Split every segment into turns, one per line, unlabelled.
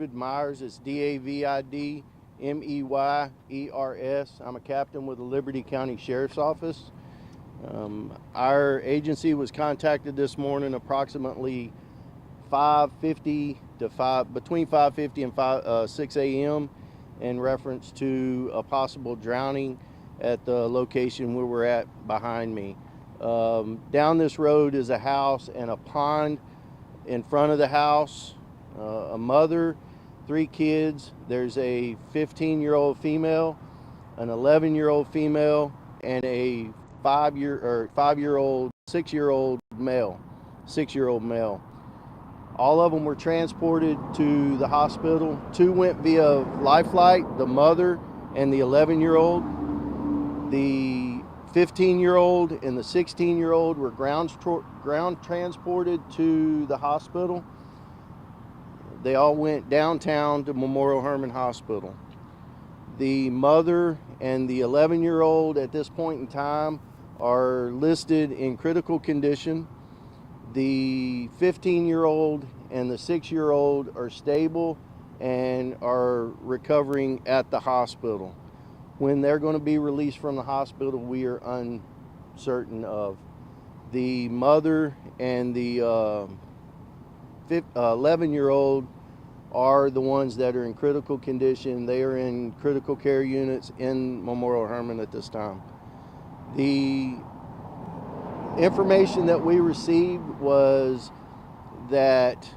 Myers. It's Davidmeyers. I'm a captain with the Liberty County Sheriff's Office. Our agency was contacted this morning approximately 5:50 to between 5:50 and 6 a.m. in reference to a possible drowning at the location where we're at behind me. Down this road is a house and a pond in front of the house. A mother, 3 kids. There's a 15-year-old female, an 11-year-old female, and a 6-year-old male. All of them were transported to the hospital. 2 went via life flight, the mother and the 11-year-old. The 15-year-old and the 16-year-old were ground transported to the hospital. They all went downtown to Memorial Hermann Hospital. The mother and the 11-year-old at this point in time are listed in critical condition. The 15-year-old and the 6-year-old are stable and are recovering at the hospital. When they're going to be released from the hospital, we are uncertain of. The mother and the 11-year-old are the ones that are in critical condition. They are in critical care units in Memorial Hermann at this time. The information that we received was that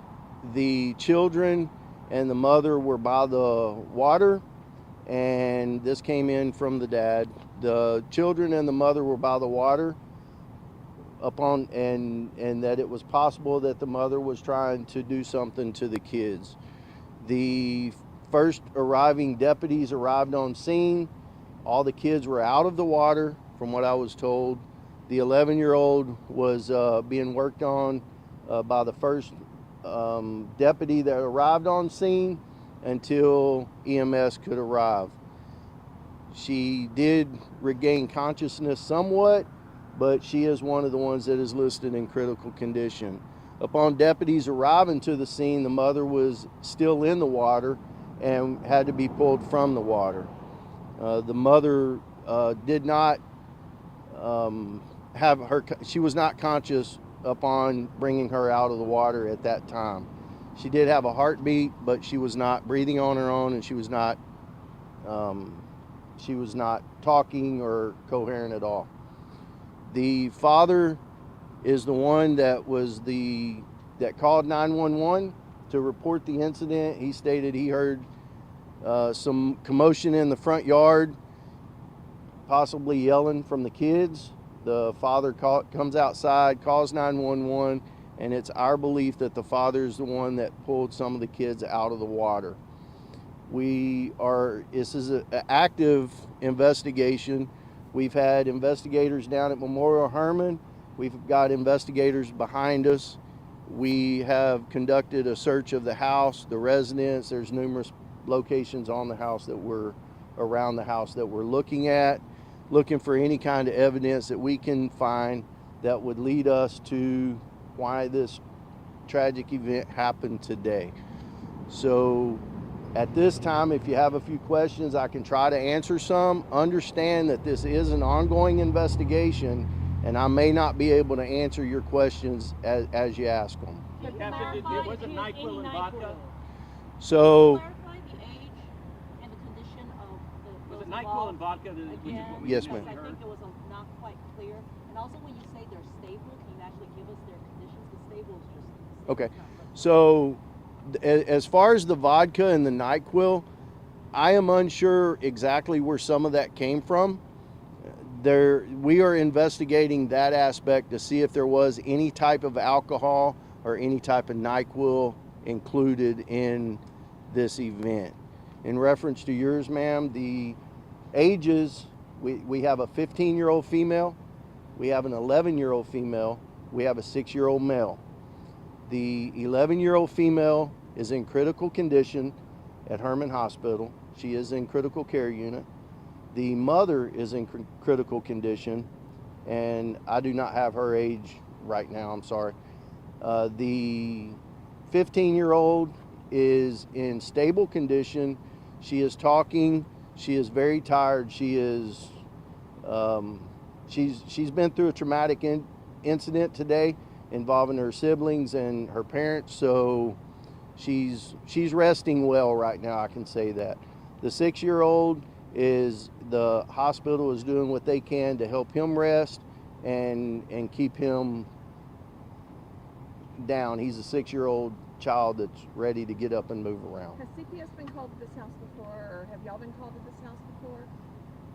the children and the mother were by the water, and this came in from the dad. The children and the mother were by the water and that it was possible that the mother was trying to do something to the kids. The first arriving deputies arrived on scene. All the kids were out of the water, from what I was told. The 11-year-old was being worked on by the first deputy that arrived on scene until EMS could arrive. She did regain consciousness somewhat, but she is one of the ones that is listed in critical condition. Upon deputies arriving to the scene, the mother was still in the water and had to be pulled from the water. The mother did not she was not conscious upon bringing her out of the water at that time. She did have a heartbeat, but she was not breathing on her own, and she was not talking or coherent at all. The father is the one that called 911 to report the incident. He stated he heard some commotion in the front yard, possibly yelling from the kids. The father comes outside, calls 911, and it's our belief that the father is the one that pulled some of the kids out of the water. This is an active investigation. We've had investigators down at Memorial Hermann. We've got investigators behind us. We have conducted a search of the house, the residence. There's numerous locations on the house around the house that we're looking at, looking for any kind of evidence that we can find that would lead us to why this tragic event happened today. So at this time, if you have a few questions, I can try to answer some. Understand that this is an ongoing investigation, and I may not be able to answer your questions as you ask them.
Captain, was it NyQuil and vodka?
So,
clarify the age and the condition of the...
Was it NyQuil and vodka?
Yes, ma'am.
I think it was not quite clear. And also when you say they're stable, can you actually give us their conditions? The stable is just...
Okay. So, as far as the vodka and the NyQuil, I am unsure exactly where some of that came from. We are investigating that aspect to see if there was any type of alcohol or any type of NyQuil included in this event. In reference to yours, ma'am, the ages, we have a 15-year-old female, we have an 11-year-old female, we have a 6-year-old male. The 11-year-old female is in critical condition at Hermann Hospital. She is in critical care unit. The mother is in critical condition, and I do not have her age right now, I'm sorry. The 15-year-old is in stable condition. She is talking. She is very tired. She is she's been through a traumatic incident today involving her siblings and her parents, so she's resting well right now, I can say that. The 6-year-old is, the hospital is doing what they can to help him rest and keep him down. He's a 6-year-old child that's ready to get up and move around.
Has CPS been called to this house before, or have y'all been called to this house before?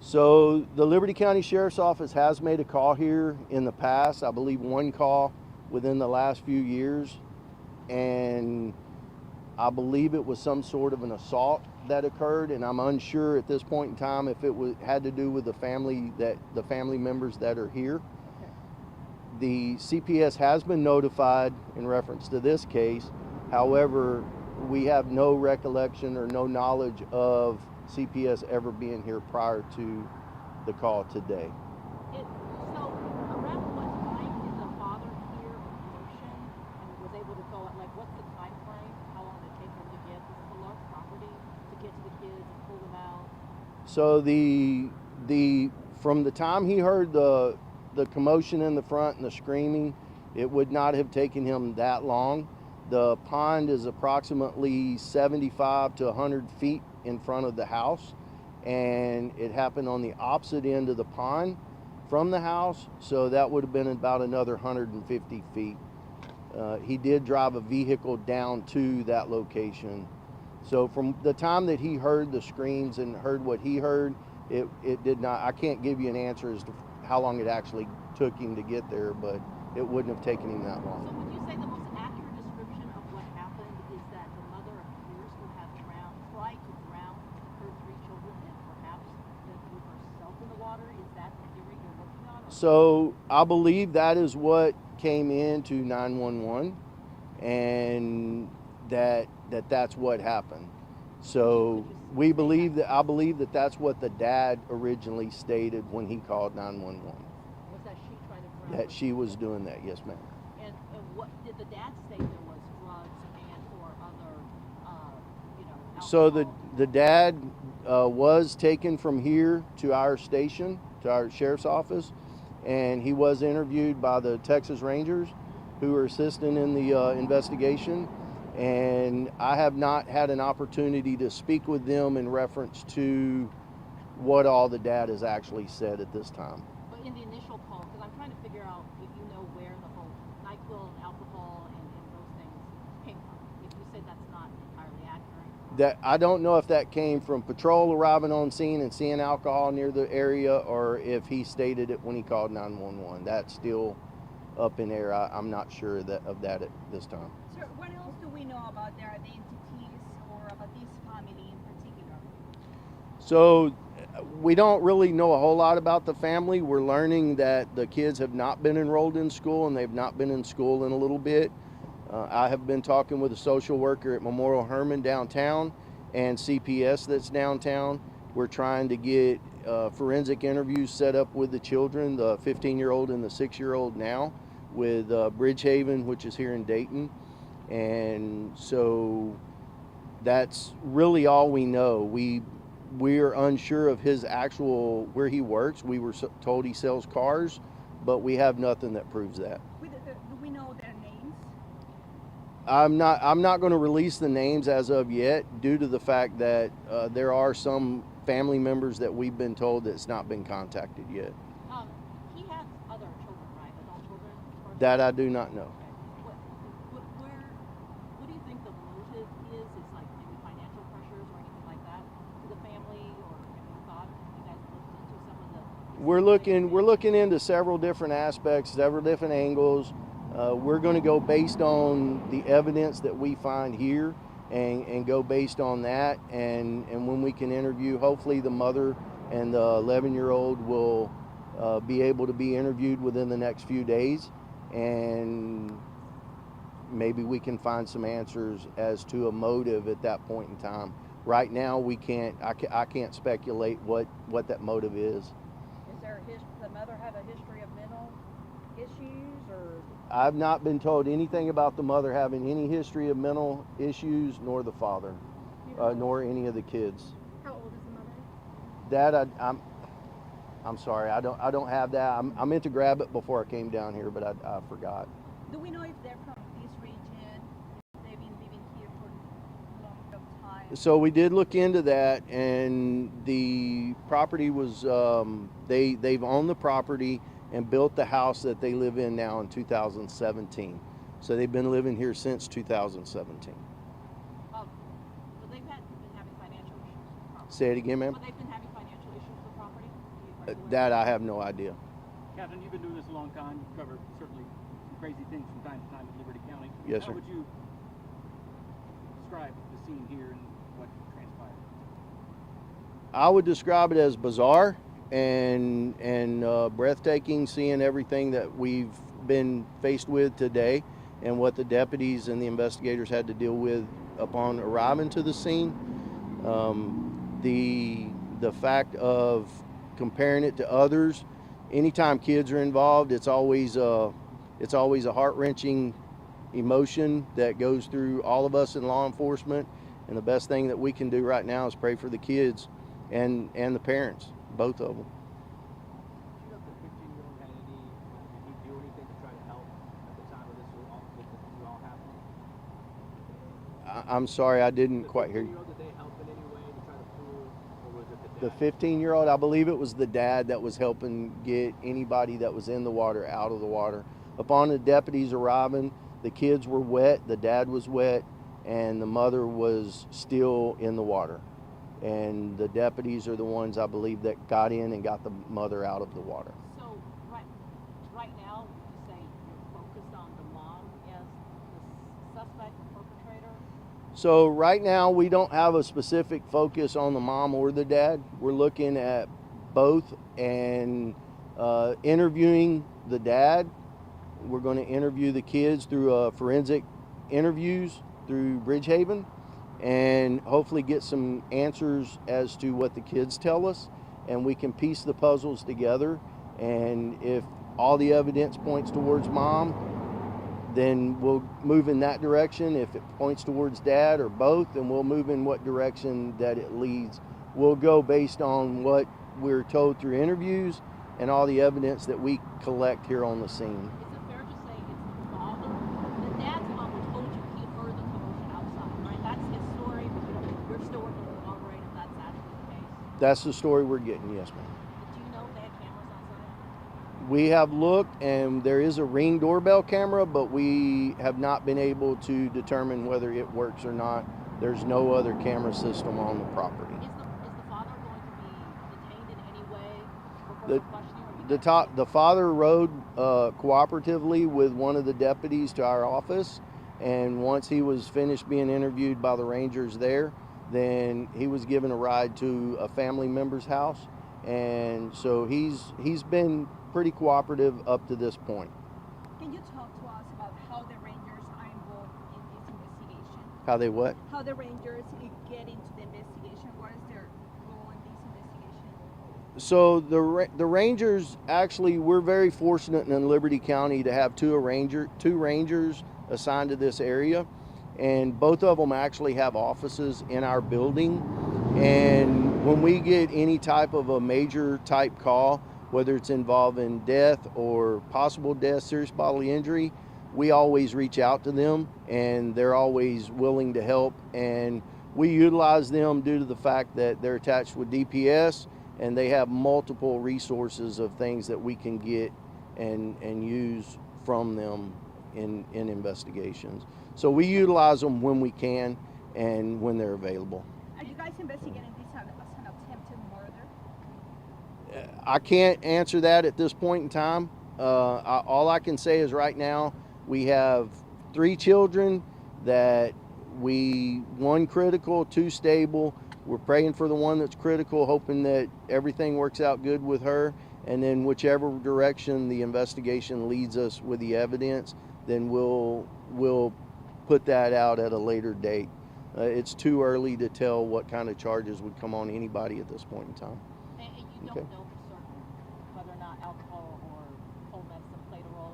So the Liberty County Sheriff's Office has made a call here in the past, I believe one call within the last few years, and I believe it was some sort of an assault that occurred, and I'm unsure at this point in time if it had to do with the family members that are here.
Okay.
The CPS has been notified in reference to this case. However, we have no recollection or no knowledge of CPS ever being here prior to the call today.
So around what time did the father hear a commotion and was able to go? Like, what's the time frame? How long did it take him to get? This is a large property to get to the kids and pull them out.
So from the time he heard the commotion in the front and the screaming, it would not have taken him that long. The pond is approximately 75 to 100 feet in front of the house, and it happened on the opposite end of the pond from the house, so that would have been about another 150 feet. He did drive a vehicle down to that location. So from the time that he heard the screams and heard what he heard, it did not, I can't give you an answer as to how long it actually took him to get there, but it wouldn't have taken him that long.
So would you say the most accurate description of what happened is that the mother appears to have tried to drown her 3 children and perhaps then threw herself in the water? Is that the theory you're working on?
So I believe that is what came into 911, and that's what happened. So I believe that that's what the dad originally stated when he called 911.
Was that she tried to drown?
That she was doing that, yes, ma'am.
And what did the dad say there was drugs and or other, alcohol?
So the dad was taken from here to our station, to our sheriff's office, and he was interviewed by the Texas Rangers who are assisting in the investigation. And I have not had an opportunity to speak with them in reference to what all the dad has actually said at this time.
But in the initial call, because I'm trying to figure out if you know where the whole NyQuil and alcohol and those things came from. If you said that's not entirely accurate.
That I don't know if that came from patrol arriving on scene and seeing alcohol near the area, or if he stated it when he called 911. That's still up in air. I'm not sure of that at this time.
Sir, what else do we know about their identities or about this family in particular?
So we don't really know a whole lot about the family. We're learning that the kids have not been enrolled in school, and they've not been in school in a little bit. I have been talking with a social worker at Memorial Hermann downtown and CPS that's downtown. We're trying to get forensic interviews set up with the children, the 15-year-old and the 6-year-old now, with Bridgehaven, which is here in Dayton. And so that's really all we know. We're unsure of his actual, where he works. We were told he sells cars, but we have nothing that proves that.
Do we know their names?
I'm not going to release the names as of yet, due to the fact that there are some family members that we've been told that's not been contacted yet.
He has other children, right? Adult children?
That I do not know.
Okay. What do you think the motive is? It's like maybe financial pressures or anything like that to the family, or have you thought, you guys looked into some of the...
We're looking into several different aspects, several different angles. We're going to go based on the evidence that we find here, and go based on that. And when we can interview, hopefully the mother and the 11-year-old will be able to be interviewed within the next few days, and maybe we can find some answers as to a motive at that point in time. Right now, I can't speculate what that motive is.
Is the mother have a history of mental
issues or?
I've not been told anything about the mother having any history of mental issues, nor the father, nor any of the kids.
How old is the mother?
That I'm sorry, I don't have that. I meant to grab it before I came down here, but I forgot.
Do we know if they're from this region? If they've been living here for a long time?
So we did look into that, and the property was they've owned the property and built the house that they live in now in 2017. So they've been living here since 2017.
But they've been having financial issues with the property.
Say it again, ma'am.
But they've been having financial issues with the property? Are you aware?
That I have no idea.
Captain, you've been doing this a long time. You've covered certainly some crazy things from time to time in Liberty County.
Yes,
How
sir.
would you describe the scene here and what transpired?
I would describe it as bizarre and breathtaking, seeing everything that we've been faced with today and what the deputies and the investigators had to deal with upon arriving to the scene. The fact of comparing it to others, anytime kids are involved, it's always a heart-wrenching emotion that goes through all of us in law enforcement. And the best thing that we can do right now is pray for the kids and the parents, both of them.
Do you know if the 15-year-old had did he do anything to try to help at the time of this all happening?
I'm sorry, I didn't quite hear you.
Did they help in any way to try to prove, or was it
The
dad?
15-year-old, I believe it was the dad that was helping get anybody that was in the water out of the water. Upon the deputies arriving, the kids were wet, the dad was wet, and the mother was still in the water. And the deputies are the ones, I believe, that got in and got the mother out of the water.
So right now, would you say you're focused on the mom as the suspect or perpetrator?
So right now, we don't have a specific focus on the mom or the dad. We're looking at both and interviewing the dad. We're going to interview the kids through forensic interviews through Bridgehaven, and hopefully get some answers as to what the kids tell us, and we can piece the puzzles together. And if all the evidence points towards mom, then we'll move in that direction. If it points towards dad or both, then we'll move in what direction that it leads. We'll go based on what we're told through interviews and all the evidence that we collect here on the scene.
Is it fair to say it's the father? The dad's mom told you he heard the commotion outside, right? That's his story, but you're still working to corroborate if that's actually the case.
That's the story we're getting, yes, ma'am.
But do you know if they had cameras outside?
We have looked, and there is a Ring doorbell camera, but we have not been able to determine whether it works or not. There's no other camera system on the property.
Is the father going to be detained in any way for
The-
further questioning?
The father rode cooperatively with one of the deputies to our office, and once he was finished being interviewed by the Rangers there, then he was given a ride to a family member's house, and so he's been pretty cooperative up to this point.
Can you talk to us about how the Rangers are involved in this investigation?
How they what?
How the Rangers get into the investigation? What is their role in this investigation?
So the Rangers, actually, we're very fortunate in Liberty County to have two Rangers assigned to this area, and both of them actually have offices in our building. And when we get any type of a major type call, whether it's involving death or possible death, serious bodily injury, we always reach out to them, and they're always willing to help. And we utilize them due to the fact that they're attached with DPS, and they have multiple resources of things that we can get and use from them in investigations. So we utilize them when we can and when they're available.
Are you guys investigating this as an attempted murder?
I can't answer that at this point in time. All I can say is right now we have 3 children that one critical, 2 stable. We're praying for the one that's critical, hoping that everything works out good with her. And then whichever direction the investigation leads us with the evidence, then we'll put that out at a later date. It's too early to tell what kind of charges would come on anybody at this point in time.
And you don't
Okay.
know for certain whether or not alcohol or cold medicine played a role.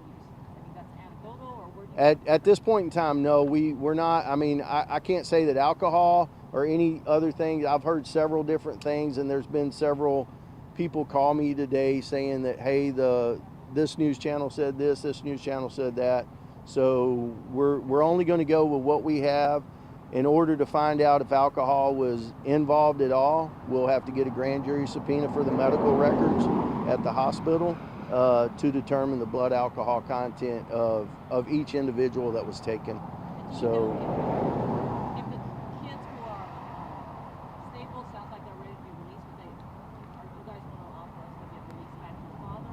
where do you
At this point in time, no, we're not. I mean, I can't say that alcohol or any other thing. I've heard several different things, and there's been several people call me today saying that, hey, this news channel said this news channel said that. So we're only going to go with what we have. In order to find out if alcohol was involved at all, we'll have to get a grand jury subpoena for the medical records at the hospital to determine the blood alcohol content of each individual that was taken. So
if the kids who are stable, sounds like they're ready to be released, are you guys going to offer us to get released back to the father?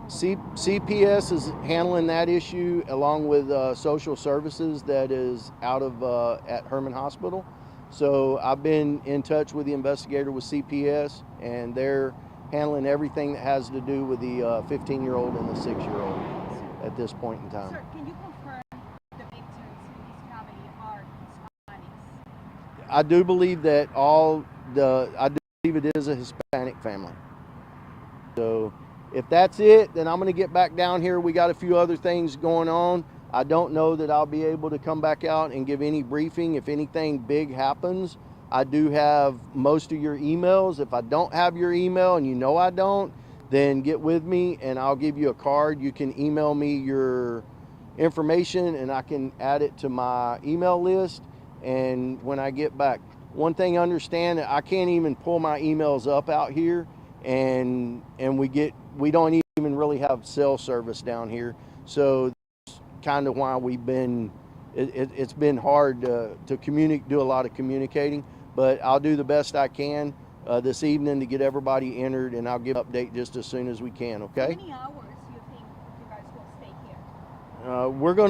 CPS is handling that issue along with social services that is out of at Herman Hospital. So I've been in touch with the investigator with CPS, and they're handling everything that has to do with the 15-year-old and the 6-year-old at this point in time.
Sir, can you confirm the victims in this family are Hispanics?
I do believe that I do believe it is a Hispanic family. So if that's it, then I'm going to get back down here. We got a few other things going on. I don't know that I'll be able to come back out and give any briefing if anything big happens. I do have most of your emails. If I don't have your email, and you know I don't, then get with me and I'll give you a card. You can email me your information and I can add it to my email list. And when I get back, one thing understand that I can't even pull my emails up out here, and we don't even really have cell service down here. So that's kind of why it's been hard to do a lot of communicating. But I'll do the best I can this evening to get everybody entered, and I'll give an update just as soon as we can, okay?
How many hours do you think you guys will stay here?
We're going